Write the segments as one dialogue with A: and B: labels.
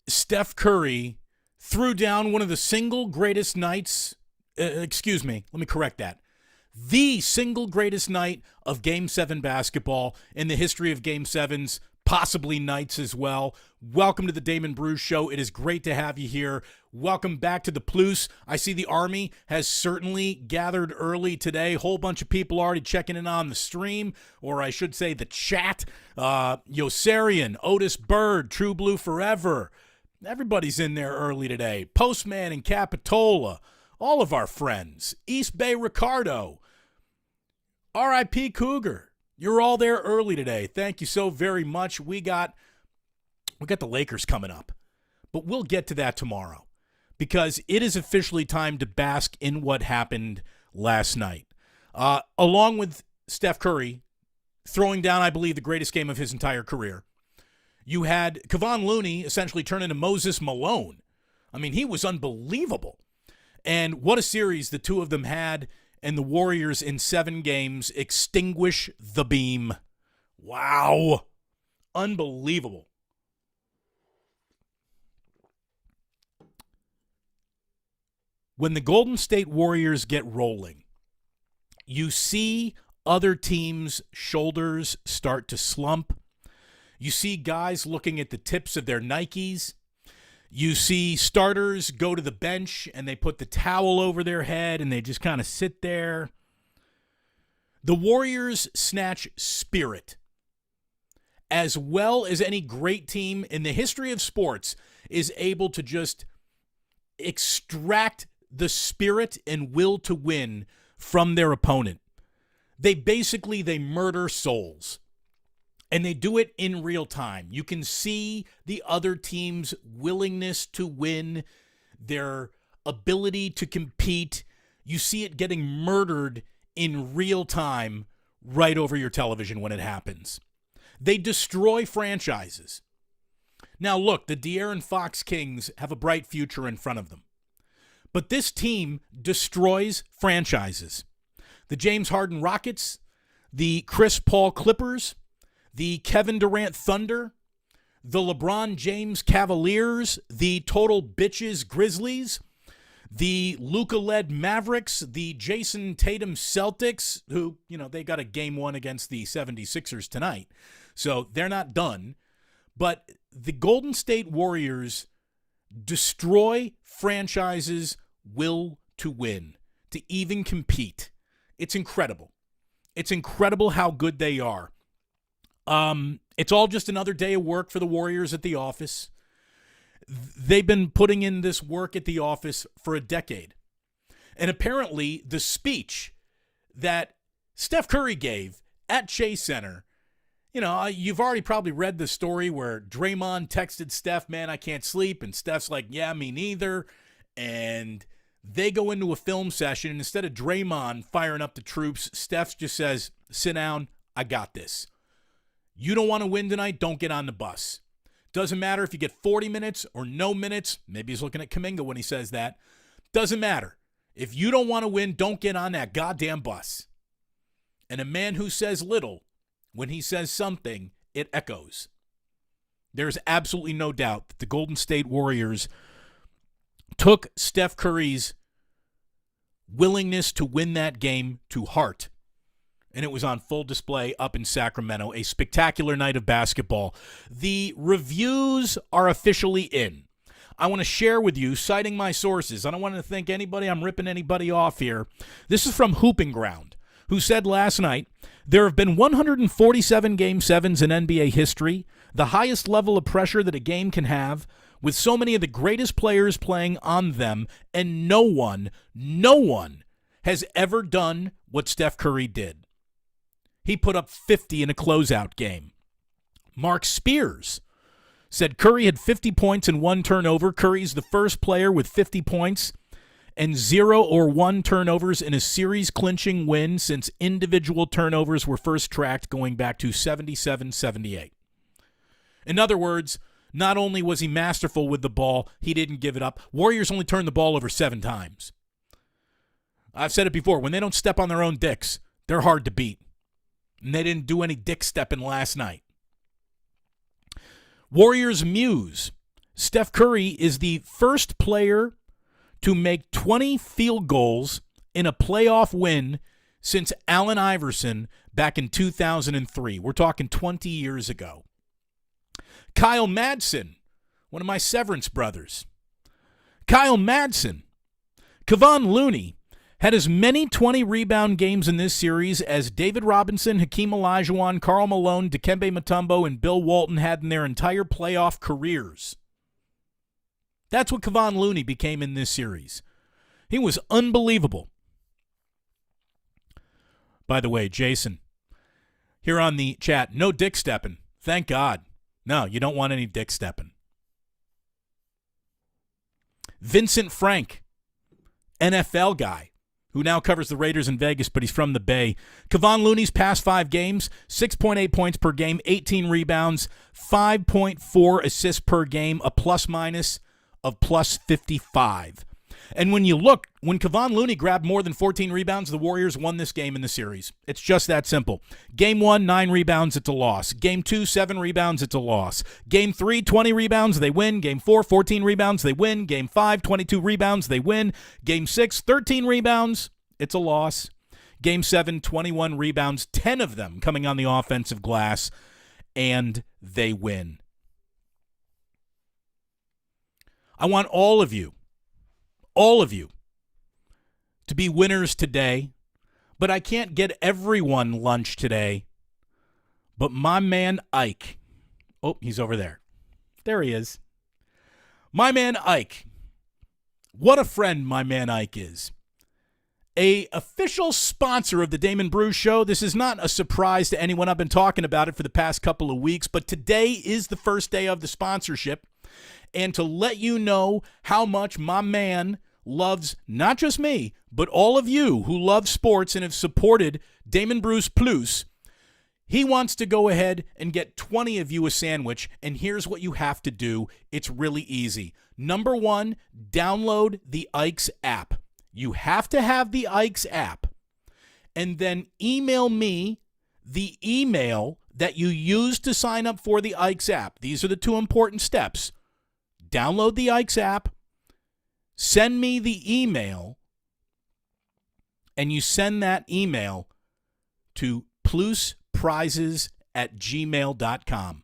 A: Steph Curry threw down one of the single greatest nights. Excuse me, let me correct that. The single greatest night of Game 7 basketball in the history of Game 7s, possibly nights as well. Welcome to the Damon Bruce Show. It is great to have you here. Welcome back to the Plus. I see the Army has certainly gathered early today. Whole bunch of people already checking in on the stream, or I should say the chat. Yosarian, Otis Bird, True Blue Forever. Everybody's in there early today. Postman in Capitola. All of our friends. East Bay Ricardo. R.I.P. Cougar. You're all there early today. Thank you so very much. We got the Lakers coming up, but we'll get to that tomorrow because it is officially time to bask in what happened last night. Along with Steph Curry throwing down, I believe, the greatest game of his entire career, you had Kevon Looney essentially turn into Moses Malone. I mean, he was unbelievable. And what a series the two of them had. And the Warriors in 7 games extinguish the beam. Wow. Unbelievable. When the Golden State Warriors get rolling, you see other teams' shoulders start to slump. You see guys looking at the tips of their Nikes. You see starters go to the bench and they put the towel over their head and they just kind of sit there. The Warriors snatch spirit. As well as any great team in the history of sports is able to just extract the spirit and will to win from their opponent. They murder souls. And they do it in real time. You can see the other team's willingness to win, their ability to compete. You see it getting murdered in real time right over your television when it happens. They destroy franchises. Now look, the De'Aaron Fox Kings have a bright future in front of them. But this team destroys franchises. The James Harden Rockets, the Chris Paul Clippers, the Kevin Durant Thunder, the LeBron James Cavaliers, the Total Bitches Grizzlies, the Luka-led Mavericks, the Jason Tatum Celtics, who, they got a game 1 against the 76ers tonight, so they're not done. But the Golden State Warriors destroy franchises' will to win, to even compete. It's incredible. It's incredible how good they are. It's all just another day of work for the Warriors at the office. They've been putting in this work at the office for a decade. And apparently the speech that Steph Curry gave at Chase Center, you've already probably read the story where Draymond texted Steph, man, I can't sleep. And Steph's like, yeah, me neither. And they go into a film session, and instead of Draymond firing up the troops, Steph just says, sit down, I got this. You don't want to win tonight, don't get on the bus. Doesn't matter if you get 40 minutes or no minutes. Maybe he's looking at Kuminga when he says that. Doesn't matter. If you don't want to win, don't get on that goddamn bus. And a man who says little, when he says something, it echoes. There's absolutely no doubt that the Golden State Warriors took Steph Curry's willingness to win that game to heart. And it was on full display up in Sacramento. A spectacular night of basketball. The reviews are officially in. I want to share with you, citing my sources. I don't want to think I'm ripping anybody off here. This is from Hooping Ground, who said last night, there have been 147 Game 7s in NBA history, the highest level of pressure that a game can have, with so many of the greatest players playing on them, and no one has ever done what Steph Curry did. He put up 50 in a closeout game. Mark Spears said Curry had 50 points and 1 turnover. Curry's the first player with 50 points and 0 or 1 turnovers in a series-clinching win since individual turnovers were first tracked going back to 77-78. In other words, not only was he masterful with the ball, he didn't give it up. Warriors only turned the ball over 7 times. I've said it before, when they don't step on their own dicks, they're hard to beat. And they didn't do any dick stepping last night. Warriors Muse Steph Curry is the first player to make 20 field goals in a playoff win since Allen Iverson back in 2003. We're talking 20 years ago. Kyle Madsen, one of my Severance brothers. Kyle Madsen. Kevon Looney had as many 20-rebound games in this series as David Robinson, Hakeem Olajuwon, Karl Malone, Dikembe Mutombo, and Bill Walton had in their entire playoff careers. That's what Kevon Looney became in this series. He was unbelievable. By the way, Jason, here on the chat, no dick stepping. Thank God. No, you don't want any dick stepping. Vincent Frank, NFL guy, who now covers the Raiders in Vegas, but he's from the Bay. Kevon Looney's past 5 games, 6.8 points per game, 18 rebounds, 5.4 assists per game, a plus-minus of plus 55. And when you look, when Kevon Looney grabbed more than 14 rebounds, the Warriors won this game in the series. It's just that simple. Game 1, 9 rebounds, it's a loss. Game 2, 7 rebounds, it's a loss. Game 3, 20 rebounds, they win. Game 4, 14 rebounds, they win. Game 5, 22 rebounds, they win. Game 6, 13 rebounds, it's a loss. Game 7, 21 rebounds, 10 of them coming on the offensive glass, and they win. I want all of you to be winners today, but I can't get everyone lunch today. But my man Ike, oh, he's over there. There he is. My man Ike. What a friend my man Ike is. A official sponsor of the Damon Bruce Show. This is not a surprise to anyone. I've been talking about it for the past couple of weeks, but today is the first day of the sponsorship. And to let you know how much my man loves not just me, but all of you who love sports and have supported Damon Bruce Plus, he wants to go ahead and get 20 of you a sandwich, and here's what you have to do. It's really easy. Number 1, download the Ike's app. You have to have the Ike's app, and then email me the email that you used to sign up for the Ike's app. These are the 2 important steps. Download the Ike's app, send me the email, and you send that email to plusprizes@gmail.com.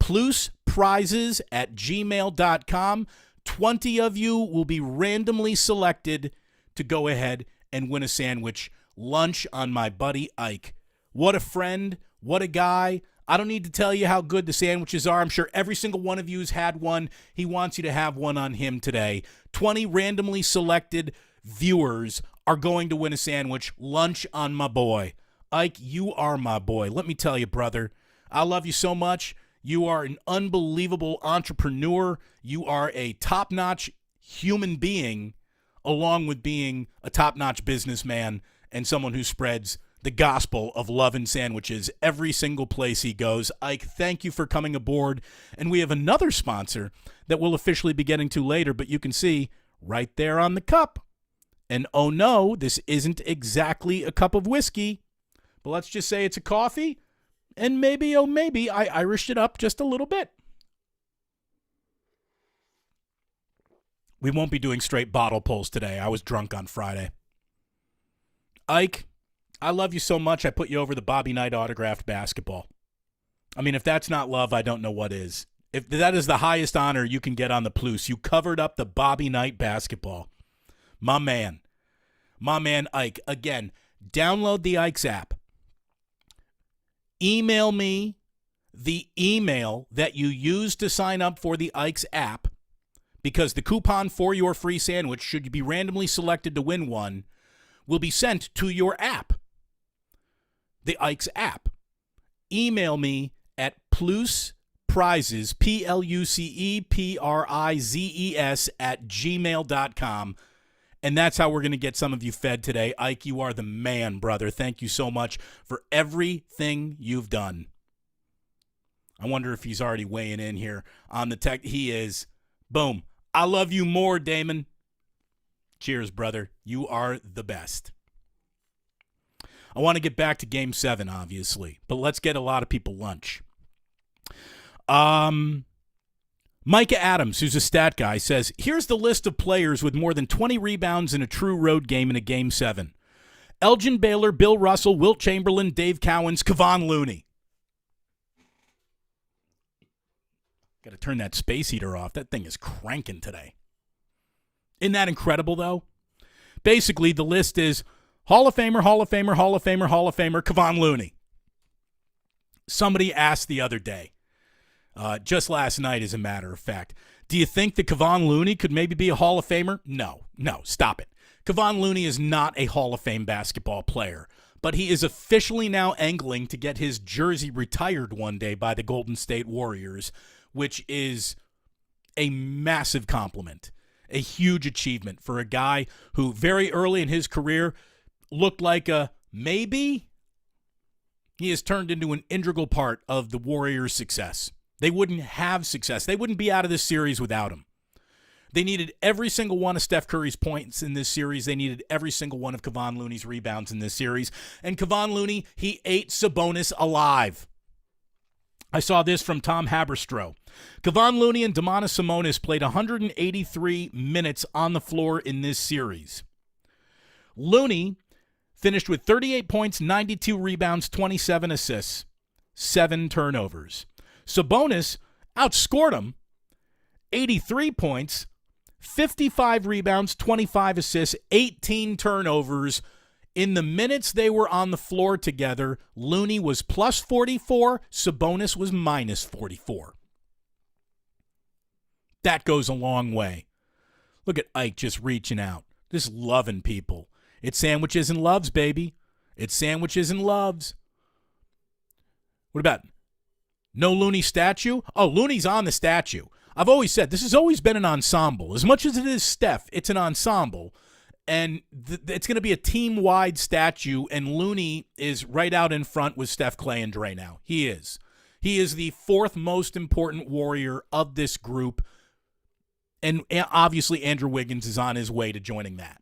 A: Plusprizes@gmail.com. 20 of you will be randomly selected to go ahead and win a sandwich. Lunch on my buddy Ike. What a friend. What a guy. I don't need to tell you how good the sandwiches are. I'm sure every single one of you has had one. He wants you to have one on him today. 20 randomly selected viewers are going to win a sandwich. Lunch on my boy. Ike, you are my boy. Let me tell you, brother, I love you so much. You are an unbelievable entrepreneur. You are a top-notch human being, along with being a top-notch businessman and someone who spreads the gospel of love and sandwiches every single place he goes. Ike, thank you for coming aboard. And we have another sponsor that we'll officially be getting to later, but you can see right there on the cup. And oh no, this isn't exactly a cup of whiskey, but let's just say it's a coffee, and maybe, oh maybe, I Irished it up just a little bit. We won't be doing straight bottle pulls today. I was drunk on Friday. Ike, I love you so much, I put you over the Bobby Knight autographed basketball. I mean, if that's not love, I don't know what is. If that is the highest honor you can get on the Plus, you covered up the Bobby Knight basketball. My man Ike. Again, download the Ike's app. Email me the email that you used to sign up for the Ike's app, because the coupon for your free sandwich, should you be randomly selected to win one, will be sent to your app. The Ike's app. Email me at plusprizes, PLUCEPRIZES @gmail.com. And that's how we're going to get some of you fed today. Ike, you are the man, brother. Thank you so much for everything you've done. I wonder if he's already weighing in here on the tech. He is. Boom. I love you more, Damon. Cheers, brother. You are the best. I want to get back to Game 7, obviously, but let's get a lot of people lunch. Micah Adams, who's a stat guy, says, here's the list of players with more than 20 rebounds in a true road game in a Game 7. Elgin Baylor, Bill Russell, Wilt Chamberlain, Dave Cowens, Kevon Looney. Got to turn that space heater off. That thing is cranking today. Isn't that incredible, though? Basically, the list is Hall of Famer, Hall of Famer, Hall of Famer, Hall of Famer, Kevon Looney. Somebody asked the other day, just last night as a matter of fact, do you think that Kevon Looney could maybe be a Hall of Famer? No, stop it. Kevon Looney is not a Hall of Fame basketball player, but he is officially now angling to get his jersey retired one day by the Golden State Warriors, which is a massive compliment, a huge achievement for a guy who very early in his career looked like a maybe. He has turned into an integral part of the Warriors' success. They wouldn't have success. They wouldn't be out of this series without him. They needed every single one of Steph Curry's points in this series. They needed every single one of Kevon Looney's rebounds in this series. And Kevon Looney, he ate Sabonis alive. I saw this from Tom Haberstroh. Kevon Looney and Domantas Sabonis played 183 minutes on the floor in this series. Looney finished with 38 points, 92 rebounds, 27 assists, 7 turnovers. Sabonis outscored him, 83 points, 55 rebounds, 25 assists, 18 turnovers. In the minutes they were on the floor together, Looney was plus 44, Sabonis was minus 44. That goes a long way. Look at Ike just reaching out, just loving people. It's sandwiches and loves, baby. It's sandwiches and loves. What about no Looney statue? Oh, Looney's on the statue. I've always said this has always been an ensemble. As much as it is Steph, it's an ensemble. And it's going to be a team-wide statue, and Looney is right out in front with Steph, Clay, and Dre now. He is. He is the fourth most important Warrior of this group, and obviously Andrew Wiggins is on his way to joining that.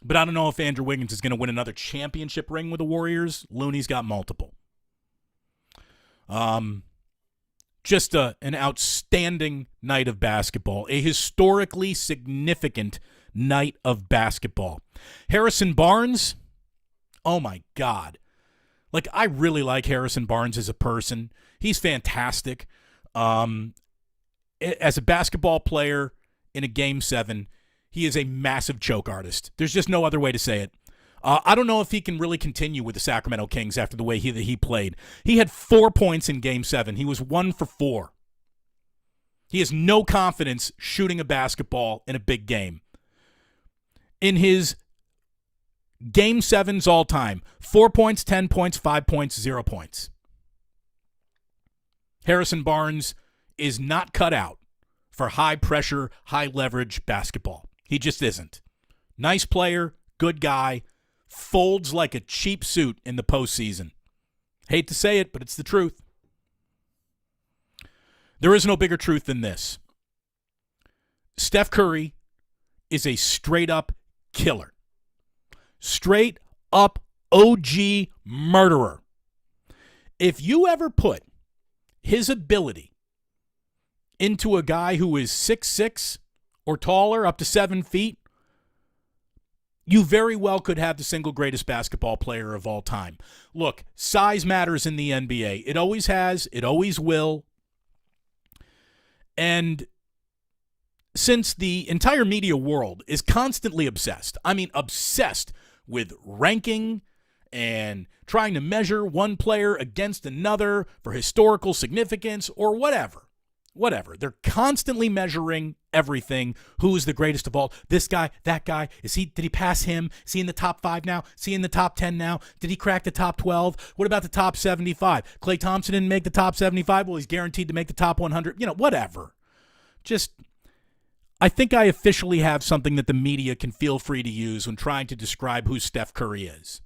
A: But I don't know if Andrew Wiggins is going to win another championship ring with the Warriors. Looney's got multiple. Just an outstanding night of basketball, a historically significant night of basketball. Harrison Barnes, oh my God. Like, I really like Harrison Barnes as a person. He's fantastic. As a basketball player in a Game 7, he is a massive choke artist. There's just no other way to say it. I don't know if he can really continue with the Sacramento Kings after the way he played. He had 4 points in Game 7. He was 1 for 4. He has no confidence shooting a basketball in a big game. In his Game 7s all time, 4 points, 10 points, 5 points, 0 points. Harrison Barnes is not cut out for high-pressure, high-leverage basketball. He just isn't. Nice player, good guy, folds like a cheap suit in the postseason. Hate to say it, but it's the truth. There is no bigger truth than this. Steph Curry is a straight-up killer. Straight-up OG murderer. If you ever put his ability into a guy who is 6'6" or taller, up to 7 feet, you very well could have the single greatest basketball player of all time. Look, size matters in the NBA. It always has. It always will. And since the entire media world is constantly obsessed with ranking and trying to measure one player against another for historical significance or whatever. They're constantly measuring everything. Who's the greatest of all? This guy, that guy. Did he pass him? Is he in the top 5 now? Is he in the top 10 now? Did he crack the top 12? What about the top 75? Klay Thompson didn't make the top 75. Well, he's guaranteed to make the top 100. Whatever. I think I officially have something that the media can feel free to use when trying to describe who Steph Curry is.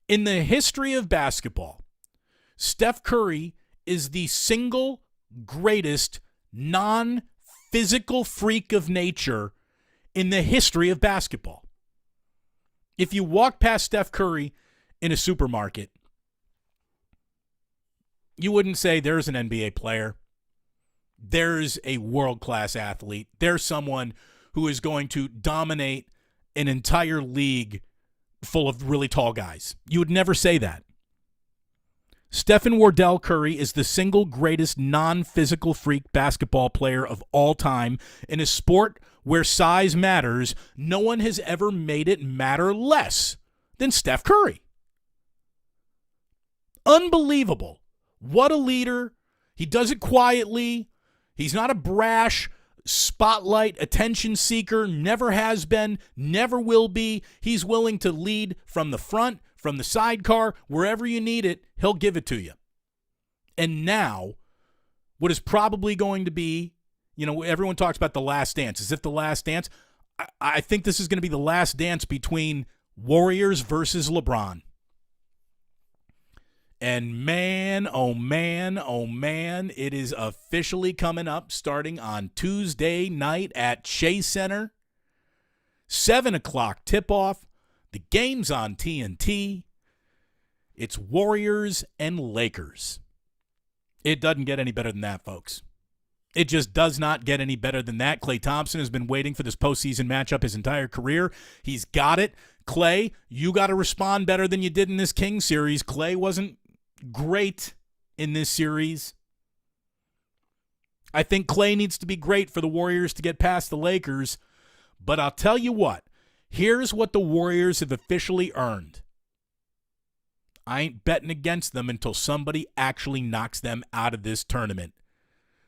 A: In the history of basketball, Steph Curry is the single greatest non-physical freak of nature in the history of basketball. If you walk past Steph Curry in a supermarket, You wouldn't say there's an NBA player. There's a world-class athlete. There's someone who is going to dominate an entire league full of really tall guys. You would never say that. Stephen Wardell Curry is the single greatest non-physical freak basketball player of all time. In a sport where size matters, no one has ever made it matter less than Steph Curry. Unbelievable. What a leader. He does it quietly. He's not a brash spotlight attention seeker, never has been, never will be. He's willing to lead from the front, from the sidecar, wherever you need it, he'll give it to you. And now, what is probably going to be, everyone talks about the last dance. As if the last dance, I think this is going to be the last dance between Warriors versus LeBron. And man, oh man, oh man, it is officially coming up starting on Tuesday night at Chase Center. 7 o'clock tip-off. The game's on TNT. It's Warriors and Lakers. It doesn't get any better than that, folks. It just does not get any better than that. Klay Thompson has been waiting for this postseason matchup his entire career. He's got it. Klay, you got to respond better than you did in this Kings series. Klay wasn't great in this series. I think Klay needs to be great for the Warriors to get past the Lakers. But I'll tell you what. Here's what the Warriors have officially earned. I ain't betting against them until somebody actually knocks them out of this tournament.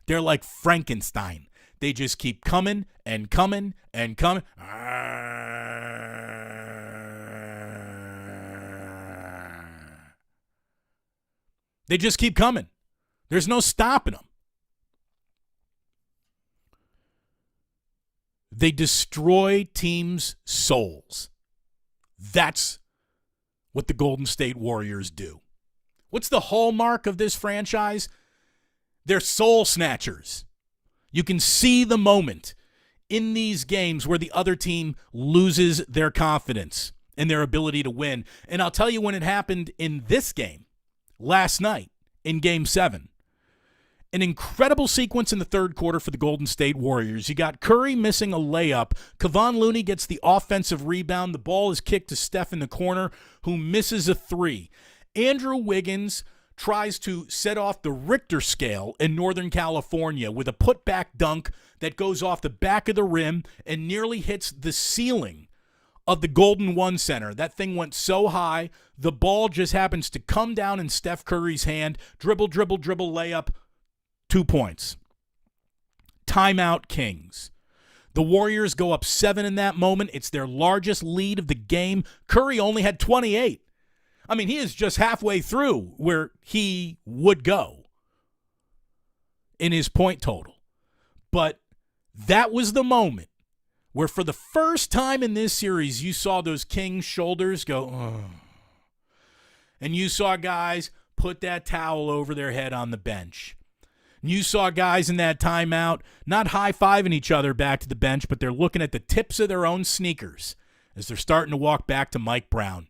A: They're like Frankenstein. They just keep coming and coming and coming. They just keep coming. There's no stopping them. They destroy teams' souls. That's what the Golden State Warriors do. What's the hallmark of this franchise? They're soul snatchers. You can see the moment in these games where the other team loses their confidence and their ability to win. And I'll tell you when it happened in this game. Last night in Game 7. An incredible sequence in the third quarter for the Golden State Warriors. You got Curry missing a layup. Kevon Looney gets the offensive rebound. The ball is kicked to Steph in the corner, who misses a three. Andrew Wiggins tries to set off the Richter scale in Northern California with a putback dunk that goes off the back of the rim and nearly hits the ceiling of the Golden One Center. That thing went so high, the ball just happens to come down in Steph Curry's hand. Dribble, dribble, dribble, layup. 2 points. Timeout Kings. The Warriors go up 7 in that moment. It's their largest lead of the game. Curry only had 28. I mean, he is just halfway through where he would go in his point total. But that was the moment where for the first time in this series, you saw those Kings' shoulders go, oh. And you saw guys put that towel over their head on the bench. You saw guys in that timeout not high-fiving each other back to the bench, but they're looking at the tips of their own sneakers as they're starting to walk back to Mike Brown.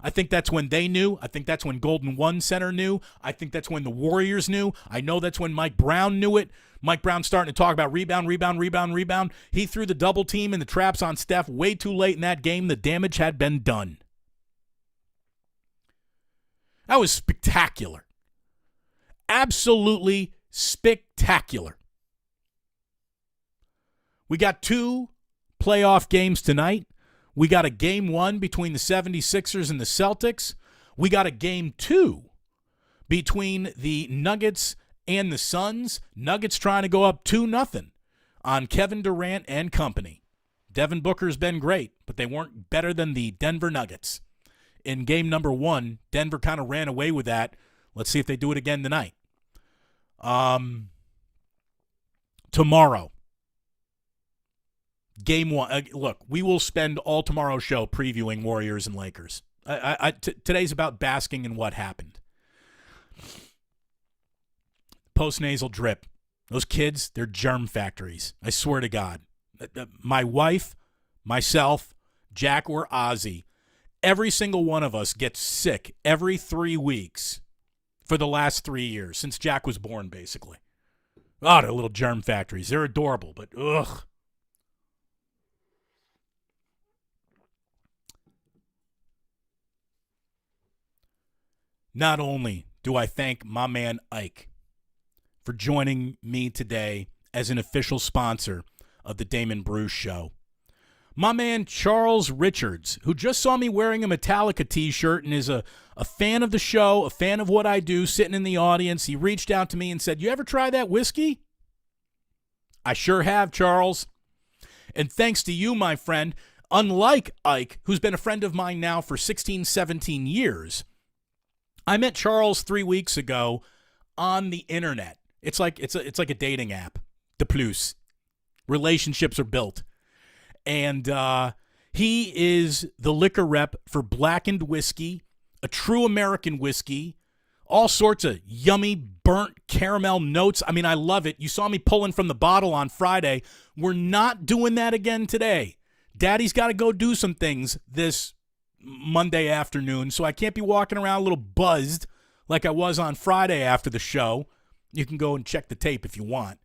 A: I think that's when they knew. I think that's when Golden One Center knew. I think that's when the Warriors knew. I know that's when Mike Brown knew it. Mike Brown starting to talk about rebound. He threw the double team and the traps on Steph way too late in that game. The damage had been done. That was spectacular. Absolutely spectacular. We got 2 playoff games tonight. We got a game 1 between the 76ers and the Celtics. We got a game 2 between the Nuggets and the Suns. Nuggets trying to go up 2-0 on Kevin Durant and company. Devin Booker's been great, but they weren't better than the Denver Nuggets. In game number 1, Denver kind of ran away with that. Let's see if they do it again tonight. Tomorrow. Game 1. Look, we will spend all tomorrow's show previewing Warriors and Lakers. Today's about basking in what happened. Post-nasal drip. Those kids, they're germ factories. I swear to God. My wife, myself, Jack, or Ozzy, every single one of us gets sick every 3 weeks for the last 3 years, since Jack was born, basically. Oh, they're little germ factories. They're adorable, but ugh. Not only do I thank my man Ike for joining me today as an official sponsor of the Damon Bruce Show, my man Charles Richards, who just saw me wearing a Metallica t-shirt and is a fan of the show, a fan of what I do, sitting in the audience, he reached out to me and said, "You ever try that whiskey?" I sure have, Charles. And thanks to you, my friend, unlike Ike, who's been a friend of mine now for 16, 17 years, I met Charles 3 weeks ago on the internet. It's like a dating app, de plus. Relationships are built. And he is the liquor rep for blackened whiskey, a true American whiskey, all sorts of yummy burnt caramel notes. I mean, I love it. You saw me pulling from the bottle on Friday. We're not doing that again today. Daddy's got to go do some things this Monday afternoon, so I can't be walking around a little buzzed like I was on Friday after the show. You can go and check the tape if you want.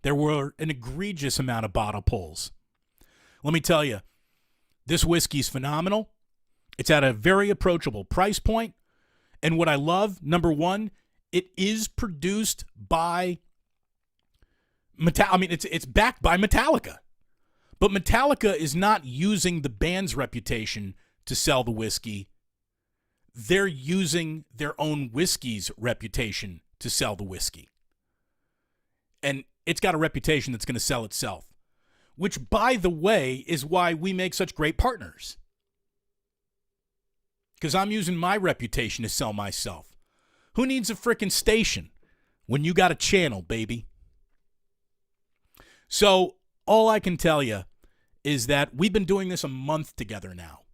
A: There were an egregious amount of bottle pulls. Let me tell you, this whiskey's phenomenal. It's at a very approachable price point. And what I love, number one, it is produced by it's backed by Metallica. But Metallica is not using the band's reputation to sell the whiskey. They're using their own whiskey's reputation to sell the whiskey. And it's got a reputation that's going to sell itself. Which, by the way, is why we make such great partners. Because I'm using my reputation to sell myself. Who needs a frickin' station when you got a channel, baby? So, all I can tell you is that we've been doing this a month together now.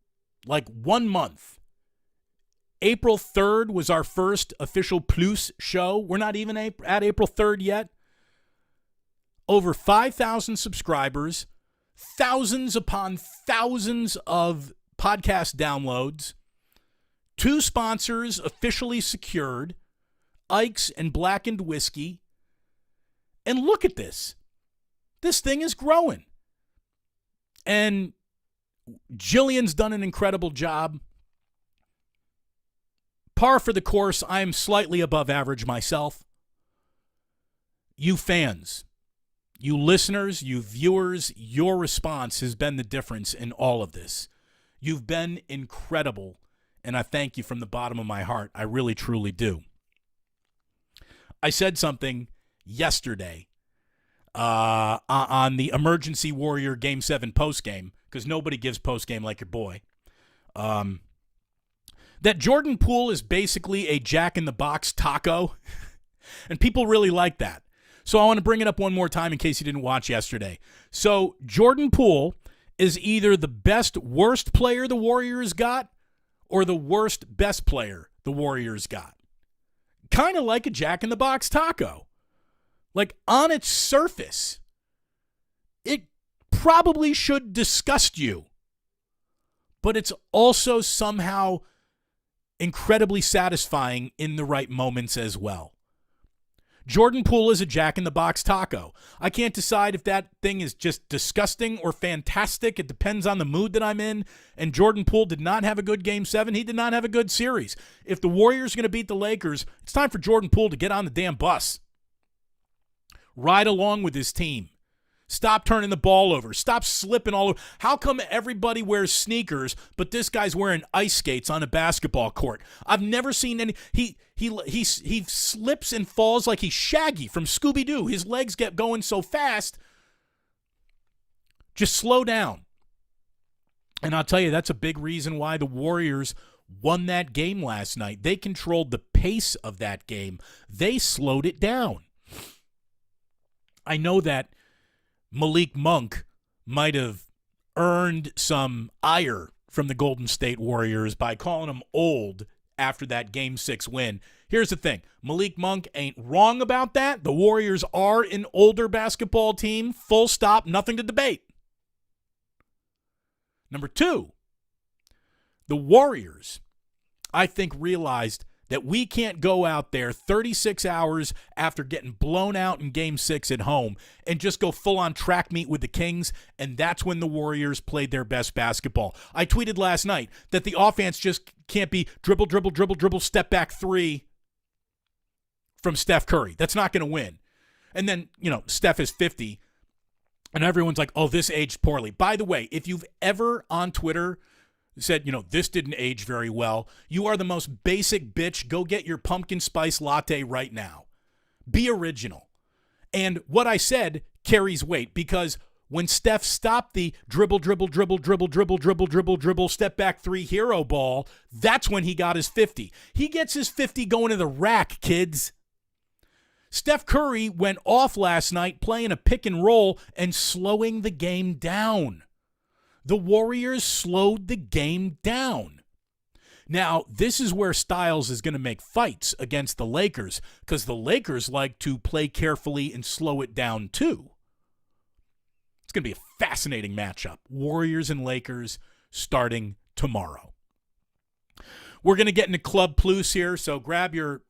A: Like 1 month. April 3rd was our first official Plus show. We're not even at April 3rd yet. Over 5,000 subscribers, thousands upon thousands of podcast downloads, 2 sponsors officially secured, Ike's and Blackened Whiskey. And look at this. This thing is growing. And Jillian's done an incredible job. Par for the course, I am slightly above average myself. You fans, you listeners, you viewers, your response has been the difference in all of this. You've been incredible, and I thank you from the bottom of my heart. I really, truly do. I said something yesterday on the Emergency Warrior Game 7 postgame, because nobody gives postgame like your boy, that Jordan Poole is basically a jack-in-the-box taco, and people really like that. So I want to bring it up one more time in case you didn't watch yesterday. So Jordan Poole is either the best worst player the Warriors got or the worst best player the Warriors got. Kind of like a jack-in-the-box taco. Like, on its surface, it probably should disgust you. But it's also somehow incredibly satisfying in the right moments as well. Jordan Poole is a jack-in-the-box taco. I can't decide if that thing is just disgusting or fantastic. It depends on the mood that I'm in. And Jordan Poole did not have a good Game 7. He did not have a good series. If the Warriors are going to beat the Lakers, it's time for Jordan Poole to get on the damn bus. Ride along with his team. Stop turning the ball over. Stop slipping all over. How come everybody wears sneakers, but this guy's wearing ice skates on a basketball court? I've never seen any. He slips and falls like he's Shaggy from Scooby-Doo. His legs get going so fast. Just slow down. And I'll tell you, that's a big reason why the Warriors won that game last night. They controlled the pace of that game. They slowed it down. I know that Malik Monk might have earned some ire from the Golden State Warriors by calling them old after that Game 6 win. Here's the thing. Malik Monk ain't wrong about that. The Warriors are an older basketball team. Full stop. Nothing to debate. Number 2, the Warriors, I think, realized that we can't go out there 36 hours after getting blown out in Game 6 at home and just go full-on track meet with the Kings, and that's when the Warriors played their best basketball. I tweeted last night that the offense just can't be dribble, dribble, dribble, dribble, step back three from Steph Curry. That's not going to win. And then, Steph is 50, and everyone's like, oh, this aged poorly. By the way, if you've ever on Twitter said, this didn't age very well, you are the most basic bitch. Go get your pumpkin spice latte right now. Be original. And what I said carries weight, because when Steph stopped the dribble, dribble, dribble, dribble, dribble, dribble, dribble, dribble, step back three hero ball, that's when he got his 50. He gets his 50 going to the rack, kids. Steph Curry went off last night playing a pick and roll and slowing the game down. The Warriors slowed the game down. Now, this is where Styles is going to make fights against the Lakers, because the Lakers like to play carefully and slow it down too. It's going to be a fascinating matchup. Warriors and Lakers starting tomorrow. We're going to get into Club Plus here, so grab your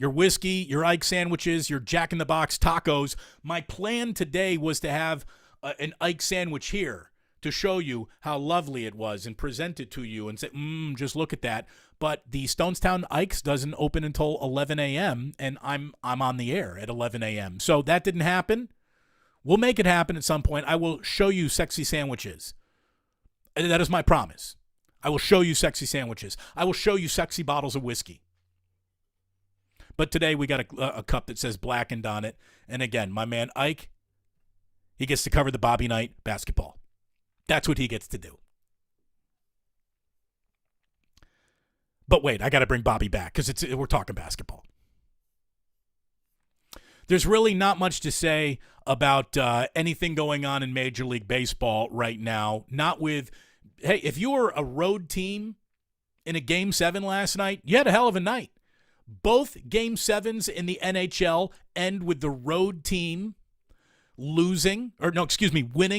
A: whiskey, your Ike sandwiches, your Jack in the Box tacos. My plan today was to have an Ike sandwich here to show you how lovely it was and present it to you and say, just look at that. But the Stonestown Ike's doesn't open until 11 a.m., and I'm on the air at 11 a.m. So that didn't happen. We'll make it happen at some point. I will show you sexy sandwiches. That is my promise. I will show you sexy sandwiches. I will show you sexy bottles of whiskey. But today we got a cup that says Blackened on it. And again, my man Ike, he gets to cover the Bobby Knight basketball. That's what he gets to do. But wait, I got to bring Bobby back because we're talking basketball. There's really not much to say about anything going on in Major League Baseball right now. Not with, hey, if you were a road team in a Game 7 last night, you had a hell of a night. Both Game 7s in the NHL end with the road team winning,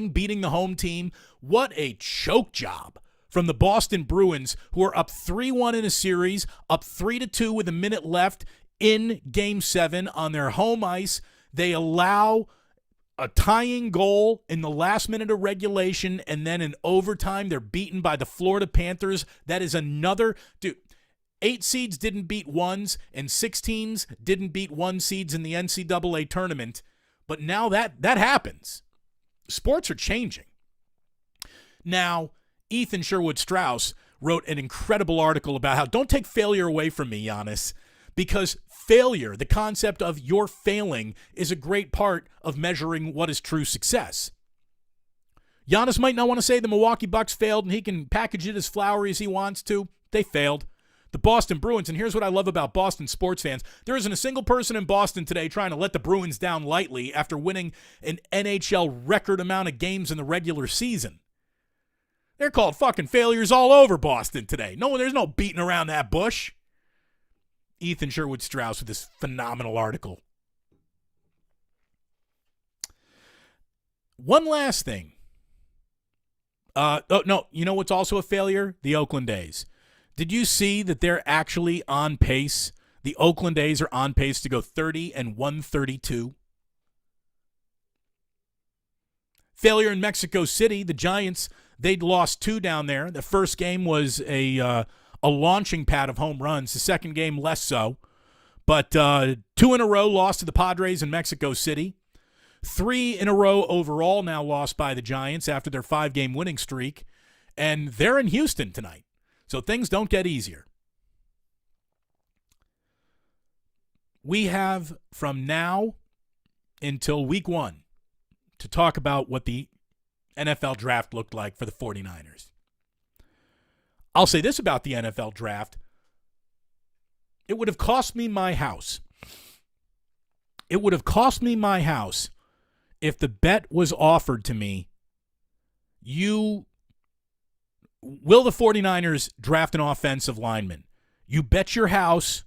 A: beating the home team. What a choke job from the Boston Bruins, who are up 3-1 in a series, up 3-2 with a minute left in Game 7 on their home ice. They allow a tying goal in the last minute of regulation, and then in overtime, they're beaten by the Florida Panthers. That is another, 8 seeds didn't beat 1s, and 16s didn't beat 1 seeds in the NCAA tournament. But now that happens. Sports are changing. Now, Ethan Sherwood Strauss wrote an incredible article about how don't take failure away from me, Giannis, because failure, the concept of you're failing, is a great part of measuring what is true success. Giannis might not want to say the Milwaukee Bucks failed and he can package it as flowery as he wants to. They failed. The Boston Bruins, and here's what I love about Boston sports fans. There isn't a single person in Boston today trying to let the Bruins down lightly after winning an NHL record amount of games in the regular season. They're called fucking failures all over Boston today. No, there's no beating around that bush. Ethan Sherwood Strauss with this phenomenal article. One last thing. You know what's also a failure? The Oakland A's. Did you see that they're actually on pace? The Oakland A's are on pace to go 30-132. Failure in Mexico City. The Giants, they'd lost 2 down there. The first game was a launching pad of home runs. The second game, less so. But 2 in a row lost to the Padres in Mexico City. 3 in a row overall now lost by the Giants after their 5-game winning streak. And they're in Houston tonight. So things don't get easier. We have from now until week 1 to talk about what the NFL draft looked like for the 49ers. I'll say this about the NFL draft. It would have cost me my house. It would have cost me my house if the bet was offered to me, will the 49ers draft an offensive lineman? You bet your house,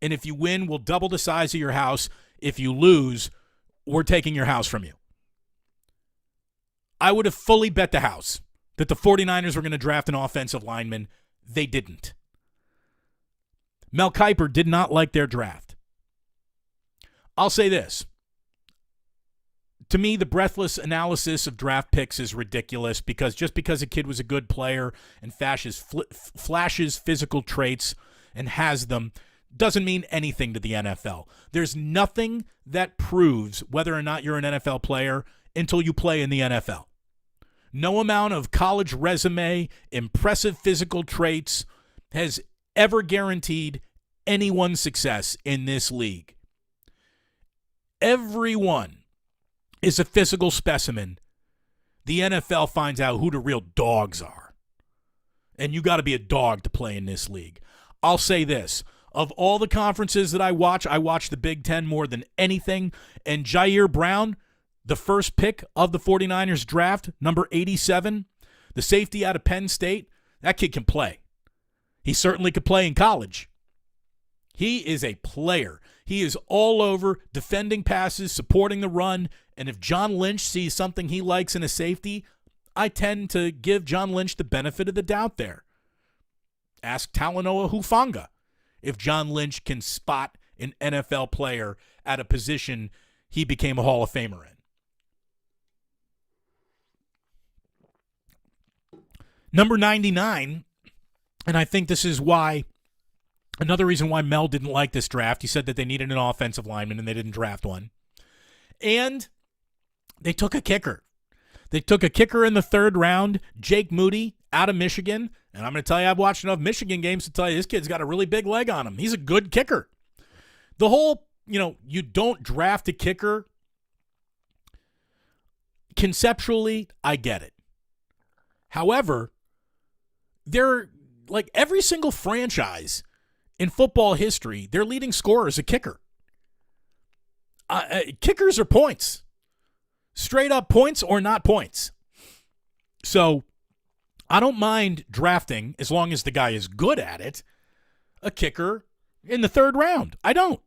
A: and if you win, we'll double the size of your house. If you lose, we're taking your house from you. I would have fully bet the house that the 49ers were going to draft an offensive lineman. They didn't. Mel Kiper did not like their draft. I'll say this. To me, the breathless analysis of draft picks is ridiculous because just because a kid was a good player and flashes physical traits and has them doesn't mean anything to the NFL. There's nothing that proves whether or not you're an NFL player until you play in the NFL. No amount of college resume, impressive physical traits has ever guaranteed anyone's success in this league. Everyone is a physical specimen. The NFL finds out who the real dogs are. And you got to be a dog to play in this league. I'll say this. Of all the conferences that I watch the Big Ten more than anything. And Jair Brown, the first pick of the 49ers draft, number 87, the safety out of Penn State, that kid can play. He certainly could play in college. He is a player. He is all over, defending passes, supporting the run, and if John Lynch sees something he likes in a safety, I tend to give John Lynch the benefit of the doubt there. Ask Talanoa Hufanga if John Lynch can spot an NFL player at a position he became a Hall of Famer in. Number 99, and I think this is why, another reason why Mel didn't like this draft. He said that they needed an offensive lineman and they didn't draft one. And they took a kicker. They took a kicker in the third round, Jake Moody, out of Michigan. And I'm going to tell you, I've watched enough Michigan games to tell you this kid's got a really big leg on him. He's a good kicker. The whole, you don't draft a kicker, conceptually, I get it. However, they're like every single franchise in football history, their leading scorer is a kicker. Kickers are points. Straight up points or not points. So I don't mind drafting, as long as the guy is good at it, a kicker in the third round. I don't.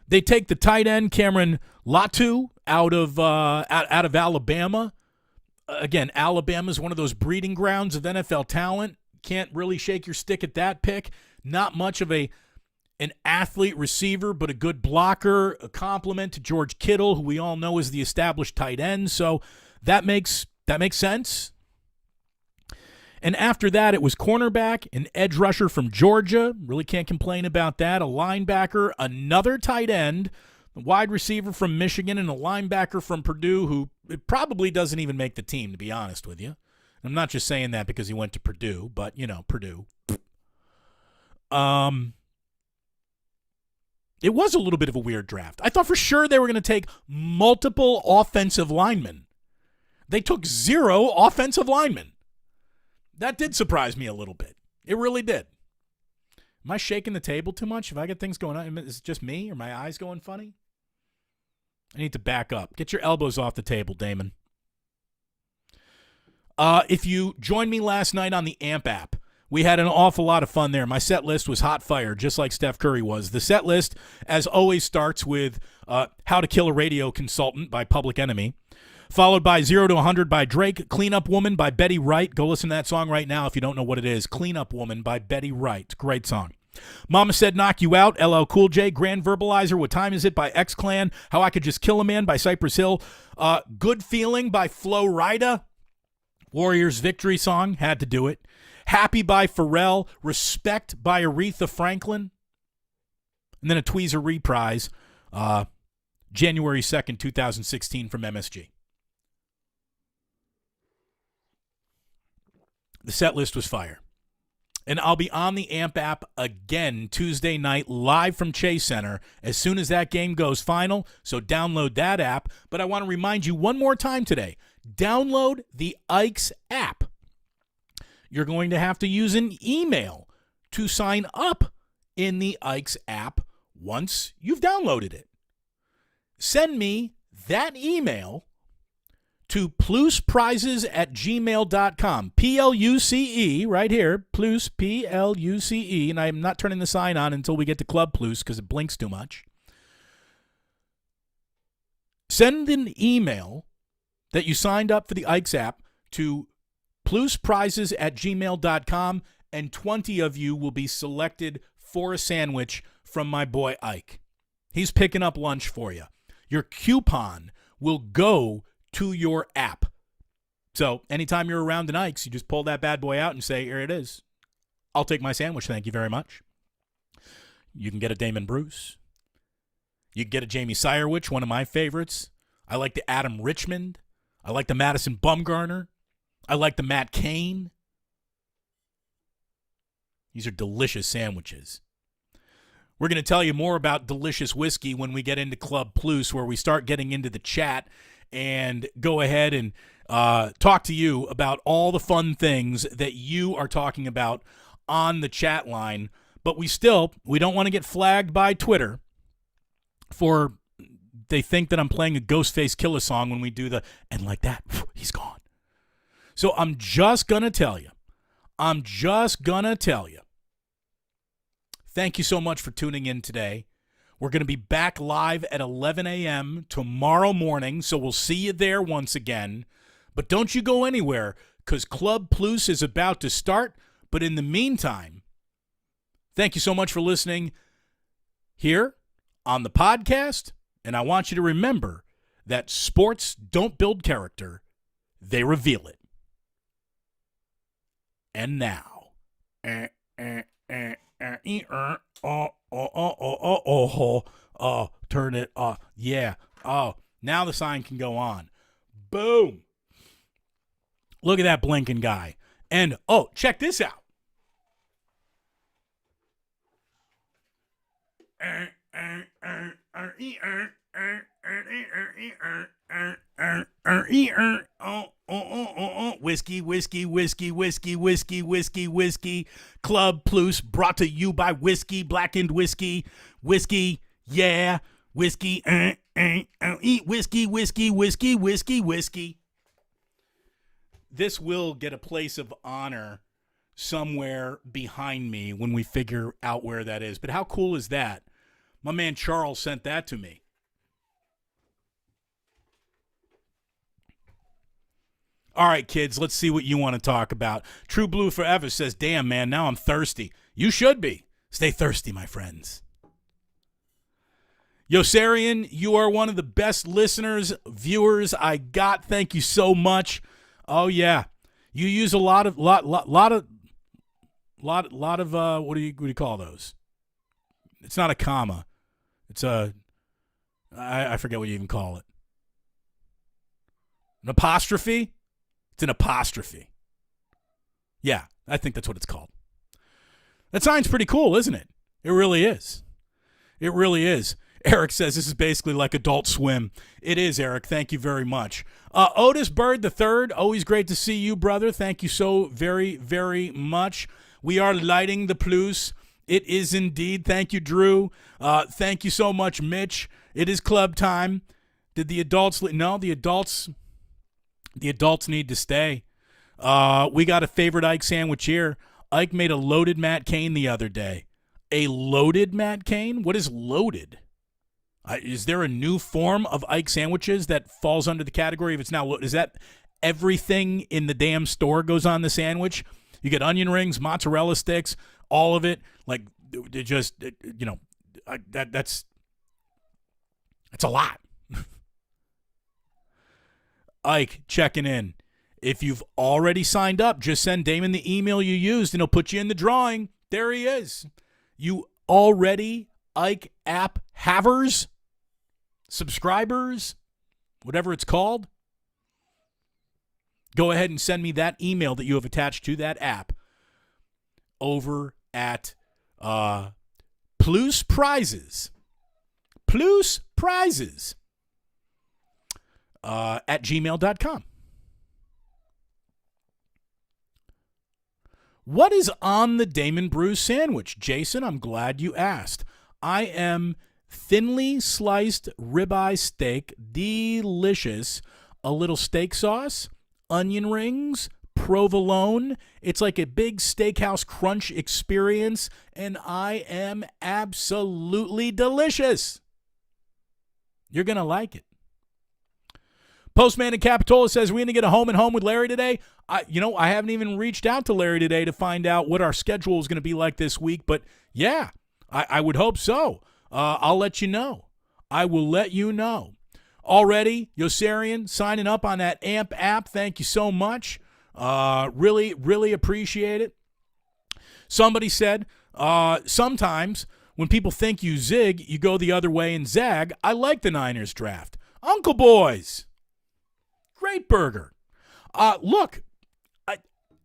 A: They take the tight end Cameron Latu out of Alabama. Again, Alabama is one of those breeding grounds of NFL talent. Can't really shake your stick at that pick. Not much of an athlete receiver, but a good blocker, a compliment to George Kittle, who we all know is the established tight end. So that makes sense. And after that, it was cornerback, an edge rusher from Georgia. Really can't complain about that. A linebacker, another tight end, a wide receiver from Michigan, and a linebacker from Purdue who it probably doesn't even make the team, to be honest with you. I'm not just saying that because he went to Purdue, but, Purdue. It was a little bit of a weird draft. I thought for sure they were going to take multiple offensive linemen. They took 0 offensive linemen. That did surprise me a little bit. It really did. Am I shaking the table too much? Have I got things going on? Is it just me or my eyes going funny? I need to back up. Get your elbows off the table, Damon. If you joined me last night on the AMP app, we had an awful lot of fun there. My set list was hot fire, just like Steph Curry was. The set list, as always, starts with How to Kill a Radio Consultant by Public Enemy, followed by 0 to 100 by Drake, Clean Up Woman by Betty Wright. Go listen to that song right now if you don't know what it is. Clean Up Woman by Betty Wright. Great song. Mama Said Knock You Out, LL Cool J. Grand Verbalizer, What Time Is It by X-Clan. How I Could Just Kill a Man by Cypress Hill. Good Feeling by Flo Rida. Warriors Victory Song, had to do it. Happy by Pharrell. Respect by Aretha Franklin. And then a Tweezer reprise, January 2nd, 2016 from MSG. The set list was fire. And I'll be on the AMP app again Tuesday night live from Chase Center as soon as that game goes final. So download that app. But I want to remind you one more time today. Download the Ikes app. You're going to have to use an email to sign up in the Ikes app once you've downloaded it. Send me that email to pluseprizes@gmail.com. P-L-U-C-E, right here, plus, P-L-U-C-E, and I'm not turning the sign on until we get to Club Plus because it blinks too much. Send an email that you signed up for the Ikes app to pluseprizes@gmail.com, and 20 of you will be selected for a sandwich from my boy Ike. He's picking up lunch for you. Your coupon will go to your app. So anytime you're around an Ike's, you just pull that bad boy out and say, here it is. I'll take my sandwich, thank you very much. You can get a Damon Bruce. You can get a Jamie Sirewich, one of my favorites. I like the Adam Richmond. I like the Madison Bumgarner. I like the Matt Cain. These are delicious sandwiches. We're going to tell you more about delicious whiskey when we get into Club Plus, where we start getting into the chat and go ahead and talk to you about all the fun things that you are talking about on the chat line. But we don't want to get flagged by Twitter for they think that I'm playing a Ghostface Killer song when we do the, and like that, he's gone. So I'm just going to tell you. Thank you so much for tuning in today. We're going to be back live at 11 a.m. tomorrow morning, so we'll see you there once again. But don't you go anywhere, because Club Plus is about to start. But in the meantime, thank you so much for listening here on the podcast. And I want you to remember that sports don't build character, they reveal it. And now, turn it off. Yeah. Oh, now the sign can go on. Boom. Look at that blinking guy. And, oh, check this out. Whiskey, whiskey, whiskey, whiskey, whiskey, whiskey, whiskey. Club Plus brought to you by Whiskey, blackened whiskey, whiskey, yeah, whiskey, eat whiskey, whiskey, whiskey, whiskey, whiskey. This will get a place of honor somewhere behind me when we figure out where that is. But how cool is that? My man Charles sent that to me. All right, kids, let's see what you want to talk about. True Blue Forever says, damn, man, now I'm thirsty. You should be. Stay thirsty, my friends. Yosarian, you are one of the best listeners, viewers I got. Thank you so much. Oh, yeah. You use a lot of what do you call those? It's not a comma. It's I forget what you even call it. An apostrophe? It's an apostrophe. Yeah, I think that's what it's called. That sign's pretty cool, isn't it? It really is. It really is. Eric says this is basically like Adult Swim. It is, Eric. Thank you very much. Otis Bird III, always great to see you, brother. Thank you so very, very much. We are lighting the plus. It is indeed. Thank you, Drew. Thank you so much, Mitch. It is club time. Did the adults... No, the adults need to stay. We got a favorite Ike sandwich here. Ike made a loaded Matt Cain the other day. A loaded Matt Cain? What is loaded? Is there a new form of Ike sandwiches that falls under the category if it's now loaded? Is that everything in the damn store goes on the sandwich? You get onion rings, mozzarella sticks, all of it. Like, that's a lot. Ike checking in. If you've already signed up, just send Damon the email you used and he'll put you in the drawing. There he is. You already Ike app havers, subscribers, whatever it's called. Go ahead and send me that email that you have attached to that app over at Plus Prizes. Plus Prizes. At gmail.com. What is on the Damon Bruce sandwich? Jason, I'm glad you asked. I am thinly sliced ribeye steak, delicious, a little steak sauce, onion rings, provolone. It's like a big steakhouse crunch experience, and I am absolutely delicious. You're going to like it. Postman in Capitola says, we're going to get a home and home with Larry today. I haven't even reached out to Larry today to find out what our schedule is going to be like this week. But, yeah, I would hope so. I'll let you know. I will let you know. Already, Yossarian signing up on that AMP app. Thank you so much. Really, really appreciate it. Somebody said, sometimes when people think you zig, you go the other way and zag. I like the Niners draft. Uncle Boys. Great burger. Look,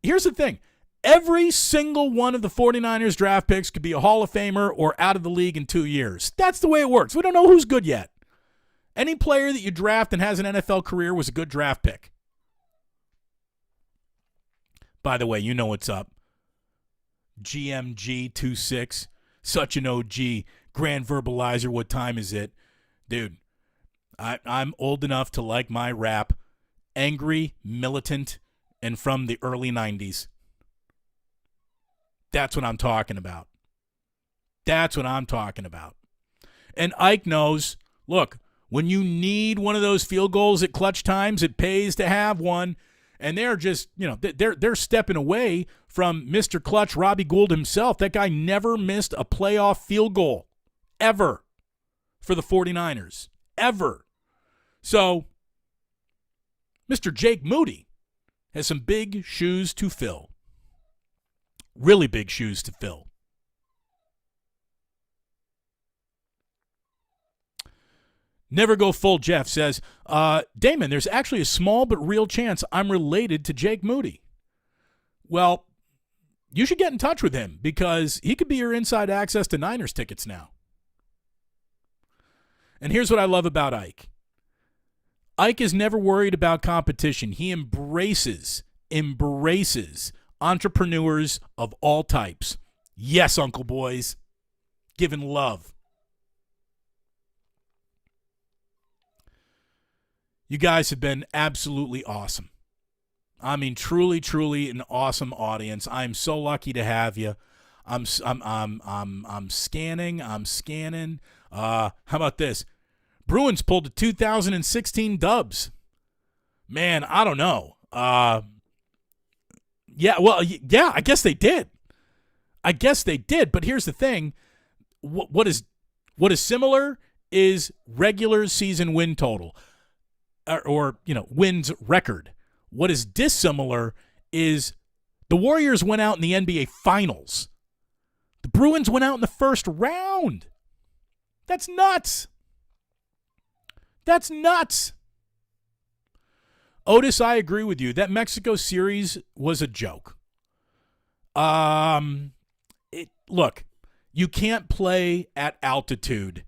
A: here's the thing. Every single one of the 49ers draft picks could be a Hall of Famer or out of the league in 2 years. That's the way it works. We don't know who's good yet. Any player that you draft and has an NFL career was a good draft pick. By the way, you know what's up. GMG26, such an OG, grand verbalizer, what time is it? Dude, I'm old enough to like my rap, angry, militant, and from the early 90s. That's what I'm talking about. That's what I'm talking about. And Ike knows, look, when you need one of those field goals at clutch times, it pays to have one. And they're just, they're stepping away from Mr. Clutch, Robbie Gould himself. That guy never missed a playoff field goal, ever, for the 49ers, ever. So, Mr. Jake Moody has some big shoes to fill. Really big shoes to fill. Never Go Full Jeff says, Damon, there's actually a small but real chance I'm related to Jake Moody. Well, you should get in touch with him because he could be your inside access to Niners tickets now. And here's what I love about Ike. Ike is never worried about competition. He embraces entrepreneurs of all types. Yes, Uncle Boys. Giving love. You guys have been absolutely awesome. I mean, truly, truly an awesome audience. I'm so lucky to have you. I'm scanning. How about this? Bruins pulled the 2016 Dubs. Man, I don't know. I guess they did. But here's the thing. What is similar is regular season win total. Or wins record. What is dissimilar is the Warriors went out in the NBA Finals. The Bruins went out in the first round. That's nuts. Otis, I agree with you. That Mexico series was a joke. Look, you can't play at altitude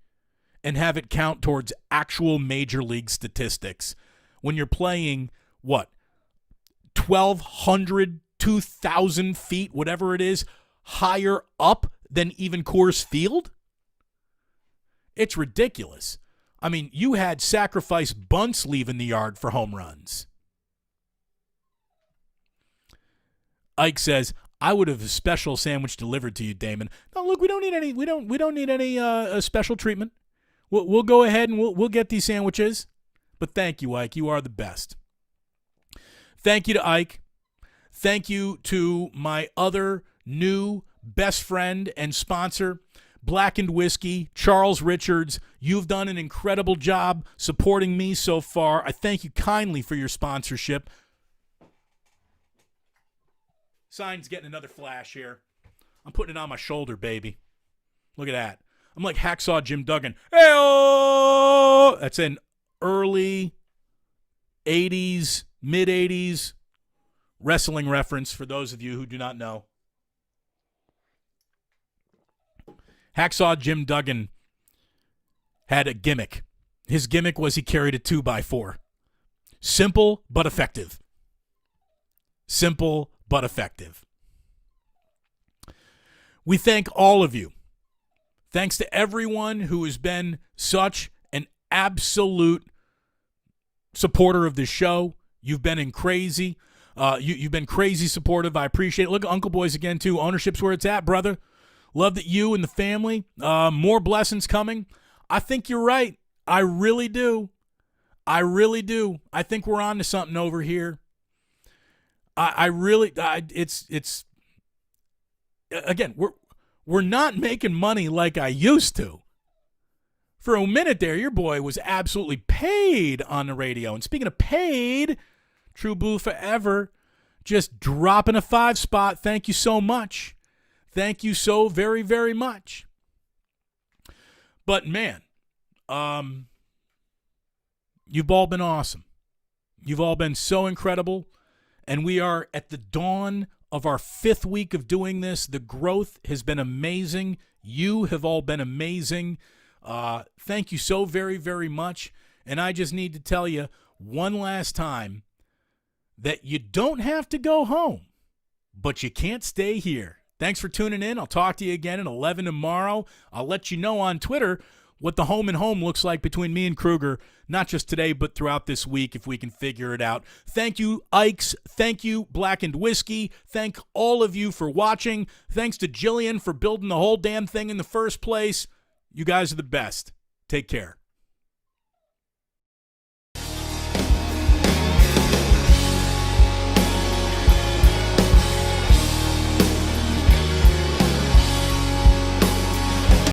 A: and have it count towards actual major league statistics when you're playing, 1,200, 2,000 feet, whatever it is, higher up than even Coors Field? It's ridiculous. I mean, you had sacrifice bunts leaving the yard for home runs. Ike says, I would have a special sandwich delivered to you, Damon. No, look, we don't need any. We don't need any special treatment. We'll go ahead and we'll get these sandwiches. But thank you, Ike. You are the best. Thank you to Ike. Thank you to my other new best friend and sponsor, Blackened Whiskey, Charles Richards. You've done an incredible job supporting me so far. I thank you kindly for your sponsorship. Sign's getting another flash here. I'm putting it on my shoulder, baby. Look at that. I'm like Hacksaw Jim Duggan. Hey-oh! That's an early 80s, mid-80s wrestling reference for those of you who do not know. Hacksaw Jim Duggan had a gimmick. His gimmick was he carried a 2x4. Simple but effective. Simple but effective. We thank all of you. Thanks to everyone who has been such an absolute supporter of this show. You've been crazy. You've been crazy supportive. I appreciate it. Look at Uncle Boys again, too. Ownership's where it's at, brother. Love that you and the family. More blessings coming. I think you're right. I really do. I think we're on to something over here. Again, we're not making money like I used to. For a minute there, your boy was absolutely paid on the radio. And speaking of paid, True Blue Forever, just dropping a 5 spot. Thank you so much. Thank you so very, very much. But, man, you've all been awesome. You've all been so incredible. And we are at the dawn of our 5th week of doing this. The growth has been amazing. You have all been amazing. Thank you so very, very much. And I just need to tell you one last time that you don't have to go home, but you can't stay here. Thanks for tuning in. I'll talk to you again at 11 tomorrow. I'll let you know on Twitter what the home and home looks like between me and Kruger, not just today, but throughout this week if we can figure it out. Thank you, Ikes. Thank you, Blackened Whiskey. Thank all of you for watching. Thanks to Jillian for building the whole damn thing in the first place. You guys are the best. Take care.